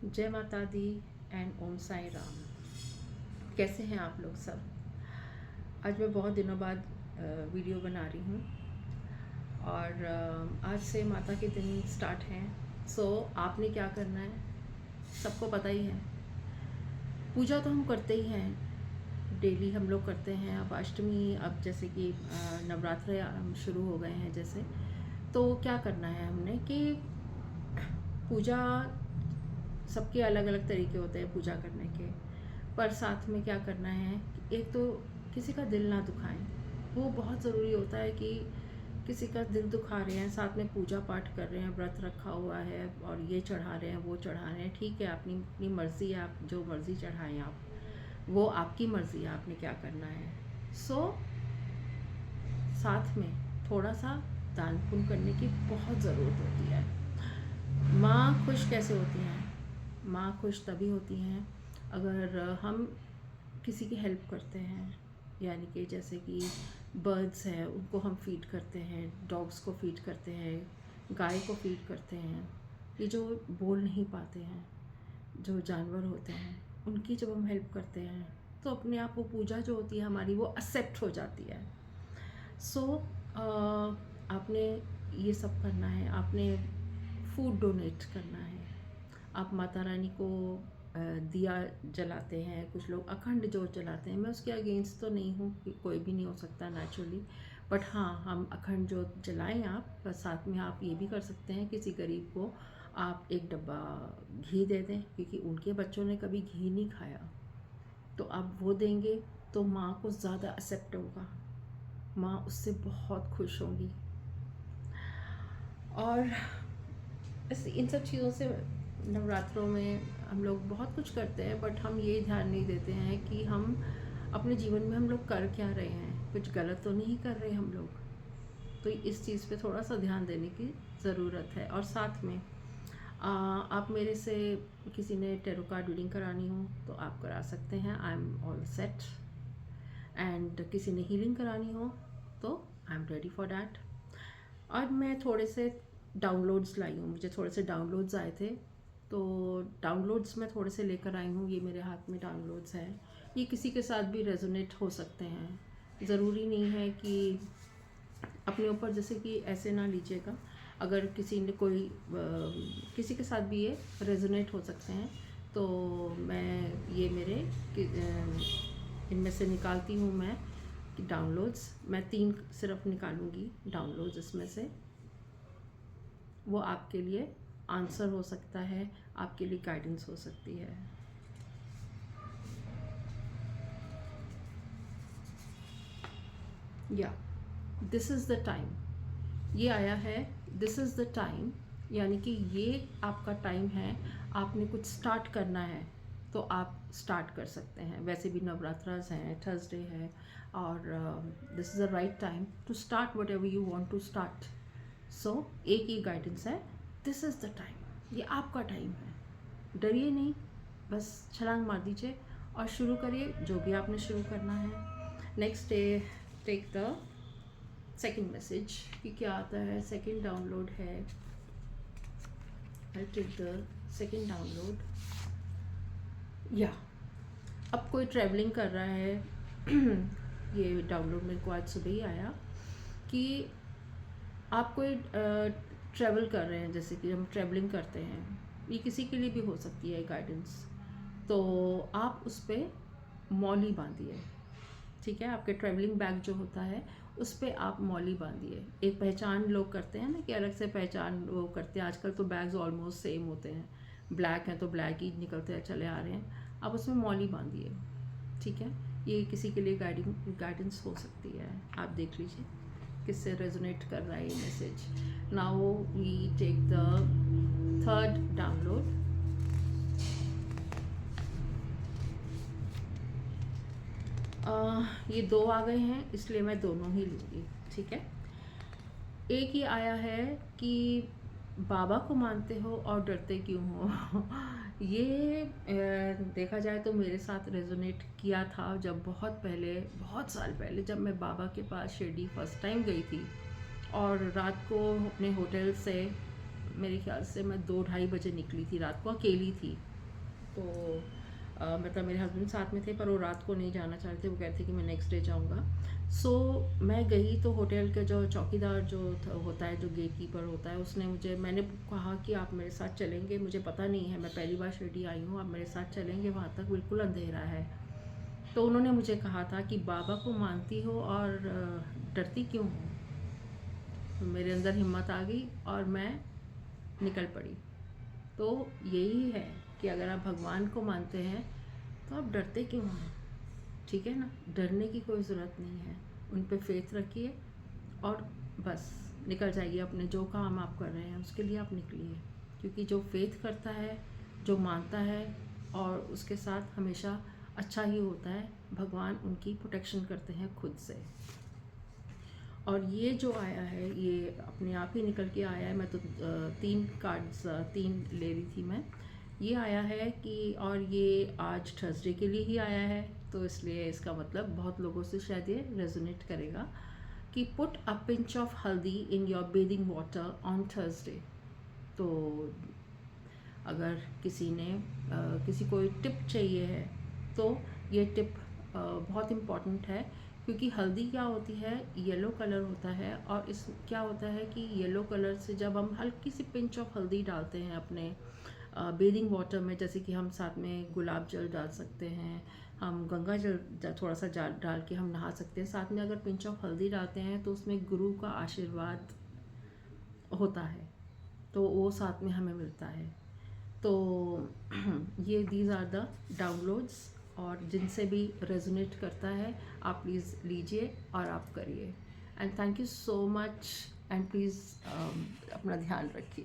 जय माता दी एंड ओम साई राम। कैसे हैं आप लोग सब? आज मैं बहुत दिनों बाद वीडियो बना रही हूँ और आज से माता के दिन स्टार्ट हैं। सो आपने क्या करना है सबको पता ही है। पूजा तो हम करते ही हैं, डेली हम लोग करते हैं। अब अष्टमी, अब जैसे कि नवरात्र शुरू हो गए हैं जैसे, तो क्या करना है हमने कि पूजा सबके अलग अलग तरीके होते हैं पूजा करने के, पर साथ में क्या करना है कि एक तो किसी का दिल ना दुखाएं। वो बहुत ज़रूरी होता है कि किसी का दिल दुखा रहे हैं, साथ में पूजा पाठ कर रहे हैं, व्रत रखा हुआ है और ये चढ़ा रहे हैं वो चढ़ा रहे हैं, ठीक है, अपनी अपनी मर्ज़ी है, आप जो मर्ज़ी चढ़ाएं, आप वो आपकी मर्ज़ी है, आपने क्या करना है। सो साथ में थोड़ा सा दान पुण्य करने की बहुत ज़रूरत होती है। माँ खुश कैसे होती हैं? माँ खुश तभी होती हैं अगर हम किसी की हेल्प करते हैं, यानी कि जैसे कि बर्ड्स हैं उनको हम फीड करते हैं, डॉग्स को फीड करते हैं, गाय को फीड करते हैं। ये जो बोल नहीं पाते हैं, जो जानवर होते हैं, उनकी जब हम हेल्प करते हैं तो अपने आप वो पूजा जो होती है हमारी वो एक्सेप्ट हो जाती है। सो आपने ये सब करना है, आपने फूड डोनेट करना है। आप माता रानी को दिया जलाते हैं, कुछ लोग अखंड जोत जलाते हैं। मैं उसके अगेंस्ट तो नहीं हूँ कि कोई भी नहीं हो सकता नेचुरली, बट हाँ, हम अखंड जोत जलाएं आप। पर साथ में आप ये भी कर सकते हैं, किसी गरीब को आप एक डब्बा घी दे दें, क्योंकि उनके बच्चों ने कभी घी नहीं खाया, तो आप वो देंगे तो माँ को ज़्यादा एक्सेप्ट होगा, माँ उससे बहुत खुश होंगी। और इन सब चीज़ों से नवरात्रों में हम लोग बहुत कुछ करते हैं, बट हम ये ध्यान नहीं देते हैं कि हम अपने जीवन में हम लोग कर क्या रहे हैं, कुछ गलत तो नहीं कर रहे हम लोग। तो इस चीज़ पे थोड़ा सा ध्यान देने की ज़रूरत है। और साथ में आप मेरे से किसी ने टेरो कार्ड रीडिंग करानी हो तो आप करा सकते हैं, I am all set. And किसी ने हीलिंग करानी हो तो I am ready for that. और मैं थोड़े से डाउनलोड्स लाई हूँ, मुझे थोड़े से डाउनलोड्स आए थे, तो डाउनलोड्स मैं थोड़े से लेकर आई हूँ। ये मेरे हाथ में डाउनलोड्स हैं, ये किसी के साथ भी रेजोनेट हो सकते हैं। ज़रूरी नहीं है कि अपने ऊपर जैसे कि ऐसे ना लीजिएगा। अगर किसी ने कोई किसी के साथ भी ये रेजोनेट हो सकते हैं, तो मैं ये मेरे इनमें से निकालती हूँ मैं डाउनलोड्स। मैं 3 सिर्फ निकालूंगी डाउनलोड्स इसमें से। वो आपके लिए आंसर हो सकता है, आपके लिए गाइडेंस हो सकती है। या दिस इज़ द टाइम, ये आया है, दिस इज़ द टाइम, यानी कि ये आपका टाइम है। आपने कुछ स्टार्ट करना है तो आप स्टार्ट कर सकते हैं। वैसे भी नवरात्रास हैं, थर्सडे है, और this is the right time to start whatever you want to start. So एक ही गाइडेंस है, दिस इज़ द टाइम, ये आपका टाइम है। डरिए नहीं, बस छलांग मार दीजिए और शुरू करिए जो भी आपने शुरू करना है। Next day take the second message कि क्या आता है। सेकेंड डाउनलोड है, I take the second download. या अब कोई ट्रैवलिंग कर रहा है ये डाउनलोड मेरे को आज सुबह ही आया कि आप कोई ट्रैवल कर रहे हैं, जैसे कि हम ट्रैवलिंग करते हैं, ये किसी के लिए भी हो सकती है गाइडेंस। तो आप उस पर मौली बांधिए, ठीक है। आपके ट्रैवलिंग बैग जो होता है उस पर आप मौली बांधिए। एक पहचान लोग करते हैं ना कि अलग से पहचान वो करते हैं। आजकल तो बैग्स ऑलमोस्ट सेम होते हैं, ब्लैक हैं तो ब्लैक ही निकलते चले आ रहे हैं। आप उसमें मौली बांधिए, ठीक है। ये किसी के लिए गाइडेंस हो सकती है, आप देख लीजिए किससे रेजोनेट कर रहा है ये message. Now we take the third download. ये 2 आ गए हैं इसलिए मैं दोनों ही लूँगी, ठीक है। एक ही आया है कि बाबा को मानते हो और डरते क्यों हो ये देखा जाए तो मेरे साथ रेजोनेट किया था जब बहुत पहले, बहुत साल पहले, जब मैं बाबा के पास शिरडी फर्स्ट टाइम गई थी। और रात को अपने होटल से मेरे ख्याल से मैं 2-2:30 बजे निकली थी, रात को अकेली थी। तो मतलब मेरे हस्बैंड साथ में थे, पर वो रात को नहीं जाना चाह रहे थे, वो कहते थे कि मैं नेक्स्ट डे जाऊँगा। सो मैं गई तो होटल के जो चौकीदार जो होता है, जो गेट कीपर होता है, उसने मुझे, मैंने कहा कि आप मेरे साथ चलेंगे, मुझे पता नहीं है, मैं पहली बार शिरडी आई हूँ, आप मेरे साथ चलेंगे, वहाँ तक बिल्कुल अंधेरा है। तो उन्होंने मुझे कहा था कि बाबा को मानती हो और डरती क्यों हो। मेरे अंदर हिम्मत आ गई और मैं निकल पड़ी। तो यही है कि अगर आप भगवान को मानते हैं तो आप डरते क्यों हैं, ठीक है ना। डरने की कोई ज़रूरत नहीं है, उन पे फेथ रखिए और बस निकल जाइए। अपने जो काम आप कर रहे हैं उसके लिए आप निकलिए, क्योंकि जो फेथ करता है, जो मानता है और उसके साथ हमेशा अच्छा ही होता है। भगवान उनकी प्रोटेक्शन करते हैं खुद से। और ये जो आया है ये अपने आप ही निकल के आया है। मैं तो 3 कार्ड्स 3 ले रही थी मैं। ये आया है कि, और ये आज थर्सडे के लिए ही आया है, तो इसलिए इसका मतलब बहुत लोगों से शायद ये रेजोनेट करेगा कि पुट अ पिंच ऑफ हल्दी in your bathing water on Thursday. तो अगर किसी को टिप चाहिए है तो ये टिप बहुत इम्पॉर्टेंट है, क्योंकि हल्दी क्या होती है, येलो कलर होता है। और इस क्या होता है कि येलो कलर से जब हम हल्की सी पिंच ऑफ हल्दी डालते हैं अपने बेदिंग वाटर में, जैसे कि हम साथ में गुलाब जल डाल सकते हैं, हम गंगा जल थोड़ा सा डाल के हम नहा सकते हैं, साथ में अगर पिंच ऑफ हल्दी डालते हैं तो उसमें गुरु का आशीर्वाद होता है, तो वो साथ में हमें मिलता है। तो ये दीज आर द डाउनलोड्स, और जिनसे भी रेजोनेट करता है आप प्लीज़ लीजिए और आप करिए। And thank you so much, and please अपना ध्यान रखिए।